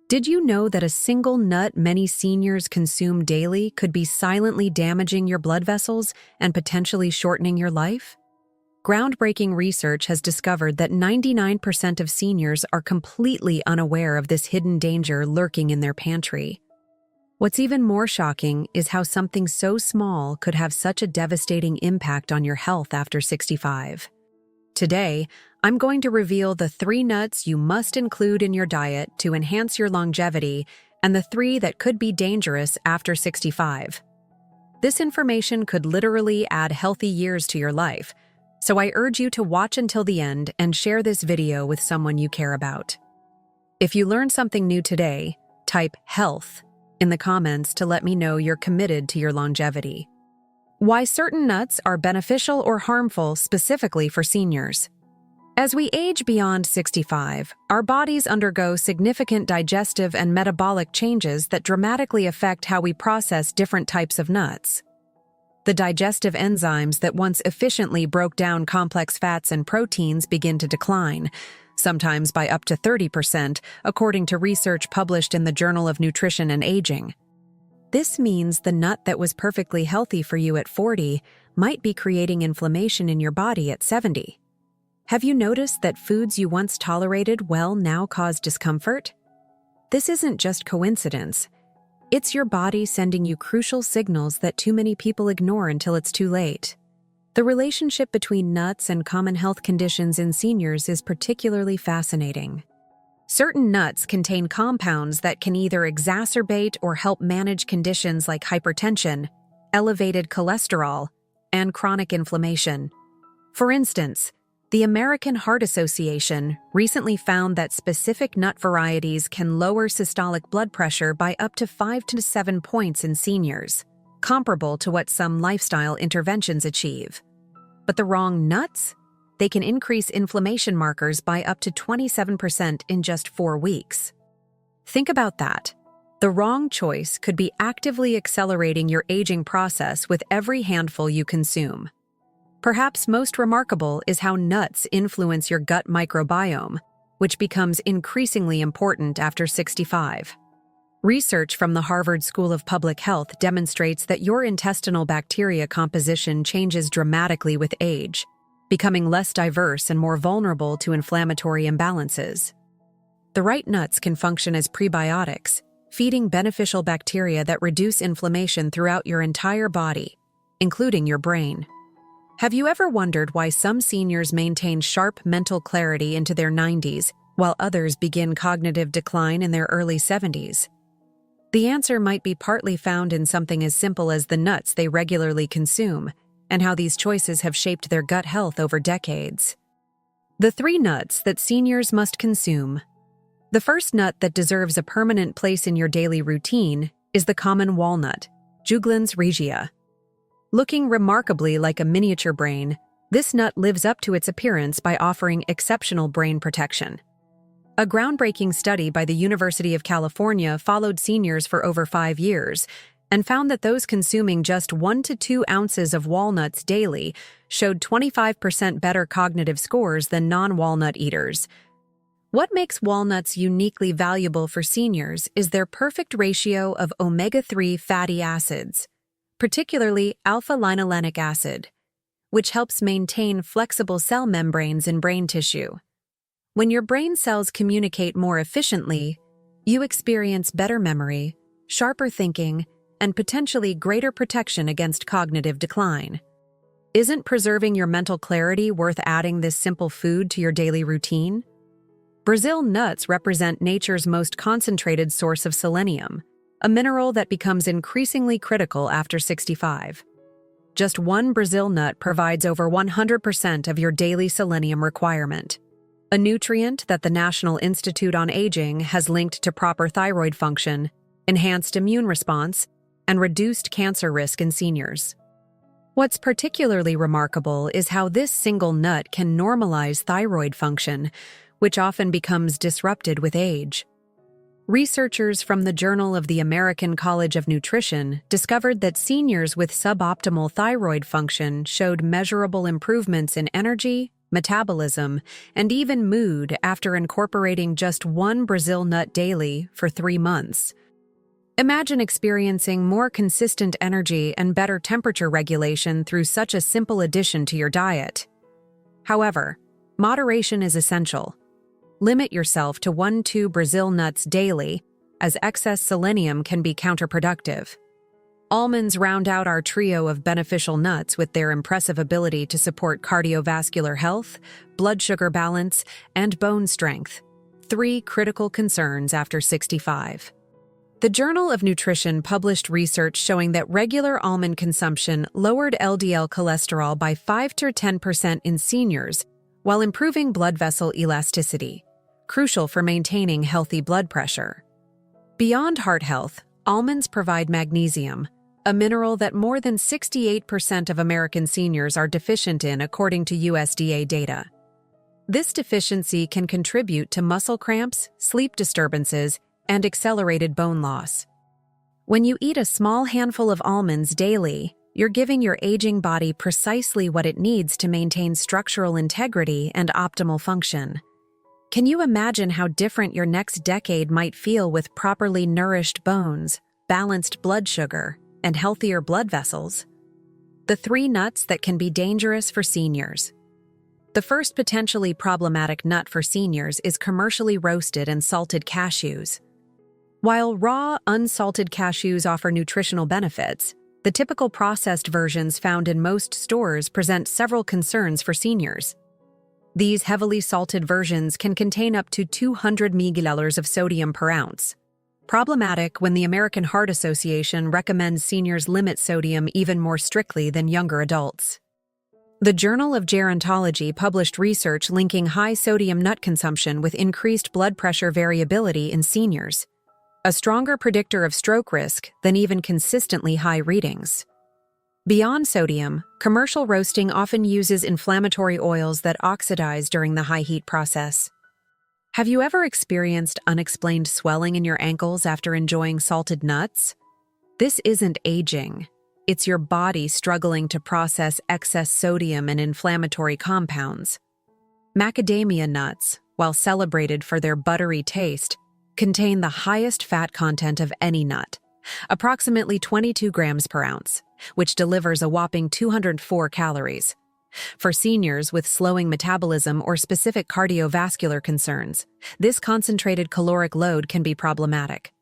Did you know that a single nut many seniors consume daily could be silently damaging your blood vessels and potentially shortening your life? Groundbreaking research has discovered that 99% of seniors are completely unaware of this hidden danger lurking in their pantry. What's even more shocking is how something so small could have such a devastating impact on your health after 65. Today, I'm going to reveal the 3 nuts you must include in your diet to enhance your longevity and the 3 that could be dangerous after 65. This information could literally add healthy years to your life, so I urge you to watch until the end and share this video with someone you care about. If you learned something new today, type "health" in the comments to let me know you're committed to your longevity. Why certain nuts are beneficial or harmful specifically for seniors. As we age beyond 65, our bodies undergo significant digestive and metabolic changes that dramatically affect how we process different types of nuts. The digestive enzymes that once efficiently broke down complex fats and proteins begin to decline, sometimes by up to 30%, according to research published in the Journal of Nutrition and Aging. This means the nut that was perfectly healthy for you at 40 might be creating inflammation in your body at 70. Have you noticed that foods you once tolerated well now cause discomfort? This isn't just coincidence. It's your body sending you crucial signals that too many people ignore until it's too late. The relationship between nuts and common health conditions in seniors is particularly fascinating. Certain nuts contain compounds that can either exacerbate or help manage conditions like hypertension, elevated cholesterol, and chronic inflammation. For instance, the American Heart Association recently found that specific nut varieties can lower systolic blood pressure by up to 5 to 7 points in seniors, comparable to what some lifestyle interventions achieve. But the wrong nuts? They can increase inflammation markers by up to 27% in just 4 weeks. Think about that. The wrong choice could be actively accelerating your aging process with every handful you consume. Perhaps most remarkable is how nuts influence your gut microbiome, which becomes increasingly important after 65. Research from the Harvard School of Public Health demonstrates that your intestinal bacteria composition changes dramatically with age, becoming less diverse and more vulnerable to inflammatory imbalances. The right nuts can function as prebiotics, feeding beneficial bacteria that reduce inflammation throughout your entire body, including your brain. Have you ever wondered why some seniors maintain sharp mental clarity into their 90s, while others begin cognitive decline in their early 70s? The answer might be partly found in something as simple as the nuts they regularly consume, and how these choices have shaped their gut health over decades. The 3 nuts that seniors must consume. The first nut that deserves a permanent place in your daily routine is the common walnut, Juglans regia. Looking remarkably like a miniature brain, this nut lives up to its appearance by offering exceptional brain protection. A groundbreaking study by the University of California followed seniors for over 5 years and found that those consuming just 1 to 2 ounces of walnuts daily showed 25% better cognitive scores than non-walnut eaters. What makes walnuts uniquely valuable for seniors is their perfect ratio of omega-3 fatty acids, particularly alpha-linolenic acid, which helps maintain flexible cell membranes in brain tissue. When your brain cells communicate more efficiently, you experience better memory, sharper thinking, and potentially greater protection against cognitive decline. Isn't preserving your mental clarity worth adding this simple food to your daily routine? Brazil nuts represent nature's most concentrated source of selenium, a mineral that becomes increasingly critical after 65. Just 1 Brazil nut provides over 100% of your daily selenium requirement, a nutrient that the National Institute on Aging has linked to proper thyroid function, enhanced immune response, and reduced cancer risk in seniors. What's particularly remarkable is how this single nut can normalize thyroid function, which often becomes disrupted with age. Researchers from the Journal of the American College of Nutrition discovered that seniors with suboptimal thyroid function showed measurable improvements in energy, metabolism, and even mood after incorporating just one Brazil nut daily for 3 months. Imagine experiencing more consistent energy and better temperature regulation through such a simple addition to your diet. However, moderation is essential. Limit yourself to 1-2 Brazil nuts daily, as excess selenium can be counterproductive. Almonds round out our trio of beneficial nuts with their impressive ability to support cardiovascular health, blood sugar balance, and bone strength. 3 critical concerns after 65. The Journal of Nutrition published research showing that regular almond consumption lowered LDL cholesterol by 5 to 10% in seniors, while improving blood vessel elasticity, crucial for maintaining healthy blood pressure. Beyond heart health, almonds provide magnesium, a mineral that more than 68% of American seniors are deficient in according to USDA data. This deficiency can contribute to muscle cramps, sleep disturbances, and accelerated bone loss. When you eat a small handful of almonds daily, you're giving your aging body precisely what it needs to maintain structural integrity and optimal function. Can you imagine how different your next decade might feel with properly nourished bones, balanced blood sugar, and healthier blood vessels? The 3 nuts that can be dangerous for seniors. The first potentially problematic nut for seniors is commercially roasted and salted cashews. While raw, unsalted cashews offer nutritional benefits, the typical processed versions found in most stores present several concerns for seniors. These heavily salted versions can contain up to 200 milliliters of sodium per ounce. Problematic when the American Heart Association recommends seniors limit sodium even more strictly than younger adults. The Journal of Gerontology published research linking high sodium nut consumption with increased blood pressure variability in seniors, a stronger predictor of stroke risk than even consistently high readings. Beyond sodium, commercial roasting often uses inflammatory oils that oxidize during the high heat process. Have you ever experienced unexplained swelling in your ankles after enjoying salted nuts? This isn't aging. It's your body struggling to process excess sodium and inflammatory compounds. Macadamia nuts, while celebrated for their buttery taste, contain the highest fat content of any nut, approximately 22 grams per ounce, which delivers a whopping 204 calories. For seniors with slowing metabolism or specific cardiovascular concerns, this concentrated caloric load can be problematic.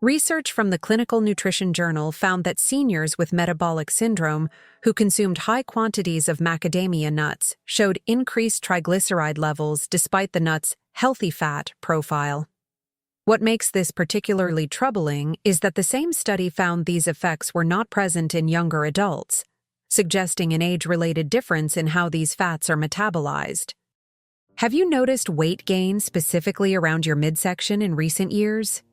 Research from the Clinical Nutrition Journal found that seniors with metabolic syndrome who consumed high quantities of macadamia nuts showed increased triglyceride levels despite the nut's healthy fat profile. What makes this particularly troubling is that the same study found these effects were not present in younger adults, suggesting an age-related difference in how these fats are metabolized. Have you noticed weight gain specifically around your midsection in recent years?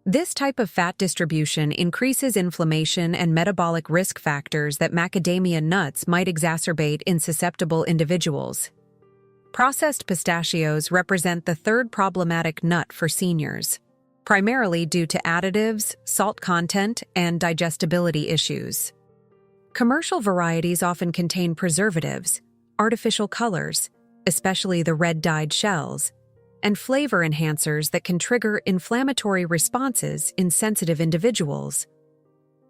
This type of fat distribution increases inflammation and metabolic risk factors that macadamia nuts might exacerbate in susceptible individuals. Processed pistachios represent the third problematic nut for seniors, primarily due to additives, salt content, and digestibility issues. Commercial varieties often contain preservatives, artificial colors, especially the red-dyed shells, and flavor enhancers that can trigger inflammatory responses in sensitive individuals.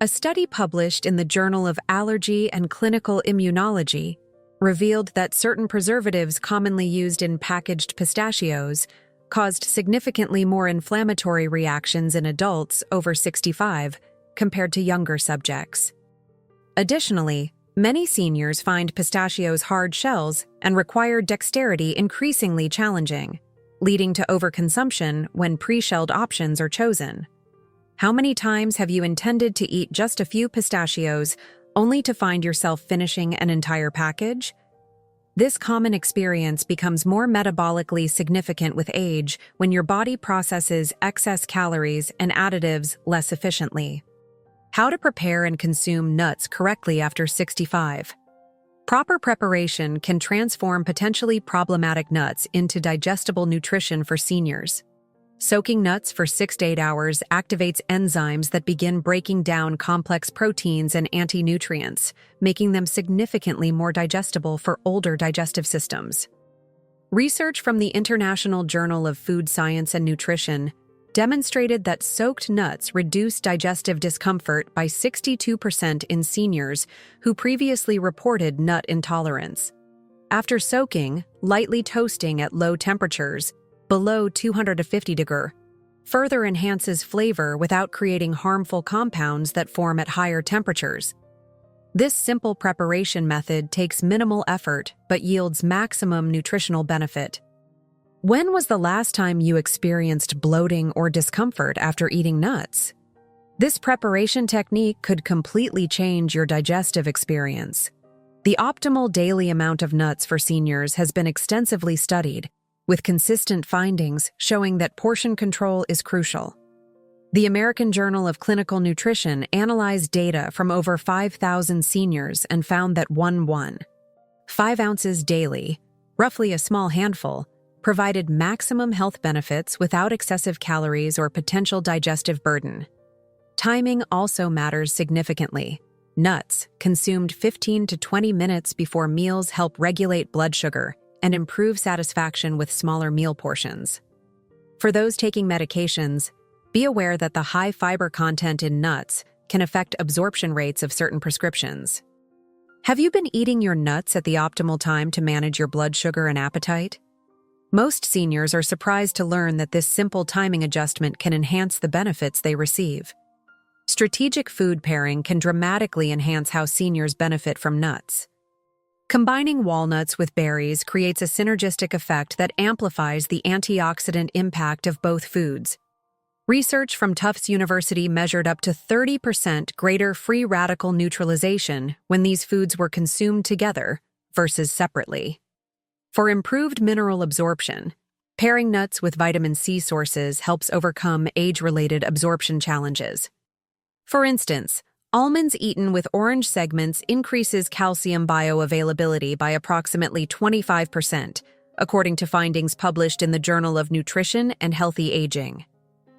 A study published in the Journal of Allergy and Clinical Immunology revealed that certain preservatives commonly used in packaged pistachios caused significantly more inflammatory reactions in adults over 65 compared to younger subjects. Additionally, many seniors find pistachios' hard shells and require dexterity increasingly challenging, leading to overconsumption when pre-shelled options are chosen. How many times have you intended to eat just a few pistachios only to find yourself finishing an entire package? This common experience becomes more metabolically significant with age when your body processes excess calories and additives less efficiently. How to prepare and consume nuts correctly after 65. Proper preparation can transform potentially problematic nuts into digestible nutrition for seniors. Soaking nuts for 6 to 8 hours activates enzymes that begin breaking down complex proteins and anti-nutrients, making them significantly more digestible for older digestive systems. Research from the International Journal of Food Science and Nutrition demonstrated that soaked nuts reduce digestive discomfort by 62% in seniors who previously reported nut intolerance. After soaking, lightly toasting at low temperatures, below 250 degrees, further enhances flavor without creating harmful compounds that form at higher temperatures. This simple preparation method takes minimal effort but yields maximum nutritional benefit. When was the last time you experienced bloating or discomfort after eating nuts? This preparation technique could completely change your digestive experience. The optimal daily amount of nuts for seniors has been extensively studied, with consistent findings showing that portion control is crucial. The American Journal of Clinical Nutrition analyzed data from over 5,000 seniors and found that 5 ounces daily, roughly a small handful, provided maximum health benefits without excessive calories or potential digestive burden. Timing also matters significantly. Nuts, consumed 15 to 20 minutes before meals, help regulate blood sugar and improve satisfaction with smaller meal portions. For those taking medications, be aware that the high fiber content in nuts can affect absorption rates of certain prescriptions. Have you been eating your nuts at the optimal time to manage your blood sugar and appetite? Most seniors are surprised to learn that this simple timing adjustment can enhance the benefits they receive. Strategic food pairing can dramatically enhance how seniors benefit from nuts. Combining walnuts with berries creates a synergistic effect that amplifies the antioxidant impact of both foods. Research from Tufts University measured up to 30% greater free radical neutralization when these foods were consumed together versus separately. For improved mineral absorption, pairing nuts with vitamin C sources helps overcome age-related absorption challenges. For instance, almonds eaten with orange segments increases calcium bioavailability by approximately 25%, according to findings published in the Journal of Nutrition and Healthy Aging.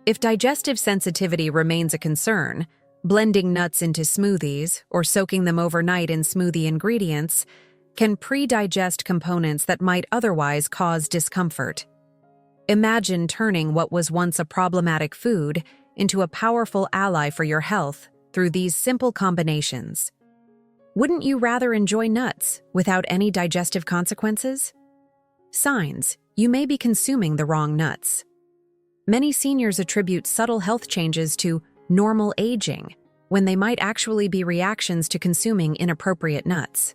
If digestive sensitivity remains a concern, blending nuts into smoothies or soaking them overnight in smoothie ingredients can pre-digest components that might otherwise cause discomfort. Imagine turning what was once a problematic food into a powerful ally for your health through these simple combinations. Wouldn't you rather enjoy nuts without any digestive consequences? Signs: you may be consuming the wrong nuts. Many seniors attribute subtle health changes to normal aging, when they might actually be reactions to consuming inappropriate nuts.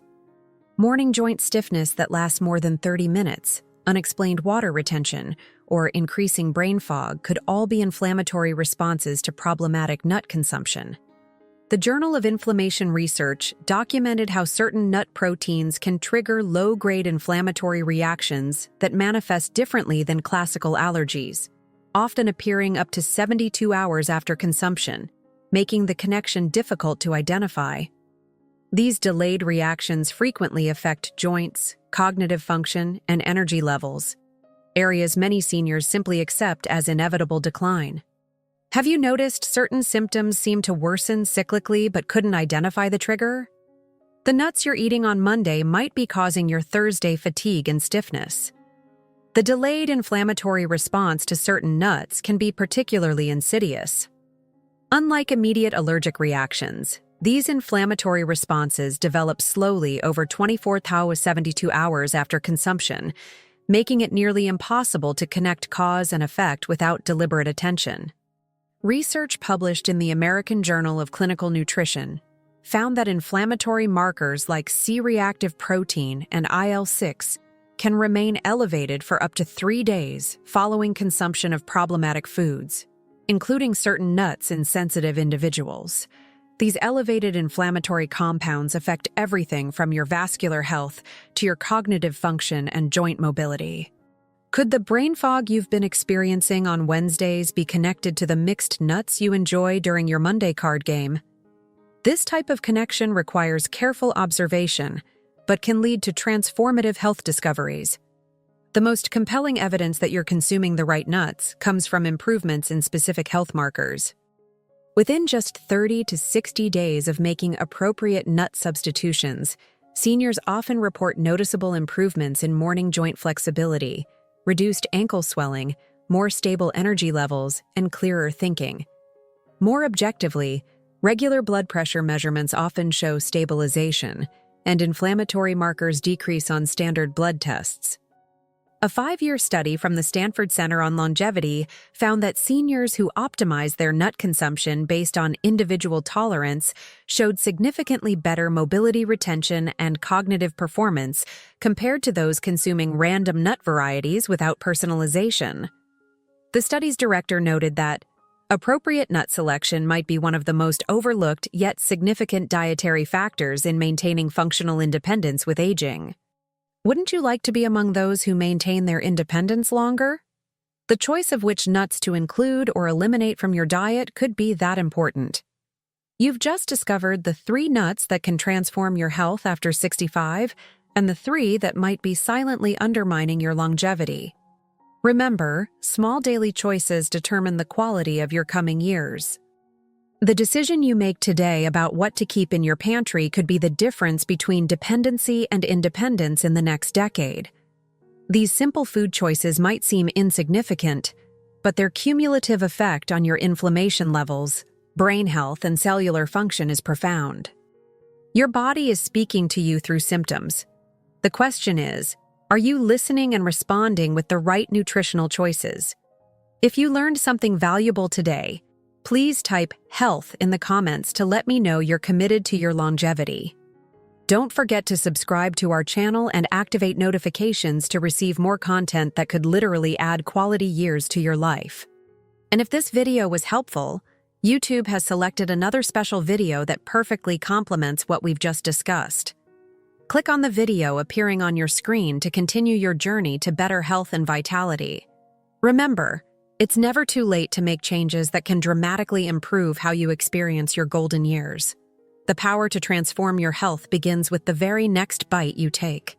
Morning joint stiffness that lasts more than 30 minutes, unexplained water retention, or increasing brain fog could all be inflammatory responses to problematic nut consumption. The Journal of Inflammation Research documented how certain nut proteins can trigger low-grade inflammatory reactions that manifest differently than classical allergies, often appearing up to 72 hours after consumption, making the connection difficult to identify. These delayed reactions frequently affect joints, cognitive function, and energy levels, areas many seniors simply accept as inevitable decline. Have you noticed certain symptoms seem to worsen cyclically but couldn't identify the trigger? The nuts you're eating on Monday might be causing your Thursday fatigue and stiffness. The delayed inflammatory response to certain nuts can be particularly insidious. Unlike immediate allergic reactions, these inflammatory responses develop slowly over 24 to 72 hours after consumption, making it nearly impossible to connect cause and effect without deliberate attention. Research published in the American Journal of Clinical Nutrition found that inflammatory markers like C-reactive protein and IL-6 can remain elevated for up to 3 days following consumption of problematic foods, including certain nuts in sensitive individuals. These elevated inflammatory compounds affect everything from your vascular health to your cognitive function and joint mobility. Could the brain fog you've been experiencing on Wednesdays be connected to the mixed nuts you enjoy during your Monday card game? This type of connection requires careful observation, but can lead to transformative health discoveries. The most compelling evidence that you're consuming the right nuts comes from improvements in specific health markers. Within just 30 to 60 days of making appropriate nut substitutions, seniors often report noticeable improvements in morning joint flexibility, reduced ankle swelling, more stable energy levels, and clearer thinking. More objectively, regular blood pressure measurements often show stabilization, and inflammatory markers decrease on standard blood tests. A 5-year study from the Stanford Center on Longevity found that seniors who optimized their nut consumption based on individual tolerance showed significantly better mobility retention and cognitive performance compared to those consuming random nut varieties without personalization. The study's director noted that appropriate nut selection might be one of the most overlooked yet significant dietary factors in maintaining functional independence with aging. Wouldn't you like to be among those who maintain their independence longer? The choice of which nuts to include or eliminate from your diet could be that important. You've just discovered the 3 nuts that can transform your health after 65 and the 3 that might be silently undermining your longevity. Remember, small daily choices determine the quality of your coming years. The decision you make today about what to keep in your pantry could be the difference between dependency and independence in the next decade. These simple food choices might seem insignificant, but their cumulative effect on your inflammation levels, brain health, and cellular function is profound. Your body is speaking to you through symptoms. The question is, are you listening and responding with the right nutritional choices? If you learned something valuable today, please type health in the comments to let me know you're committed to your longevity. Don't forget to subscribe to our channel and activate notifications to receive more content that could literally add quality years to your life. And if this video was helpful, YouTube has selected another special video that perfectly complements what we've just discussed. Click on the video appearing on your screen to continue your journey to better health and vitality. Remember, it's never too late to make changes that can dramatically improve how you experience your golden years. The power to transform your health begins with the very next bite you take.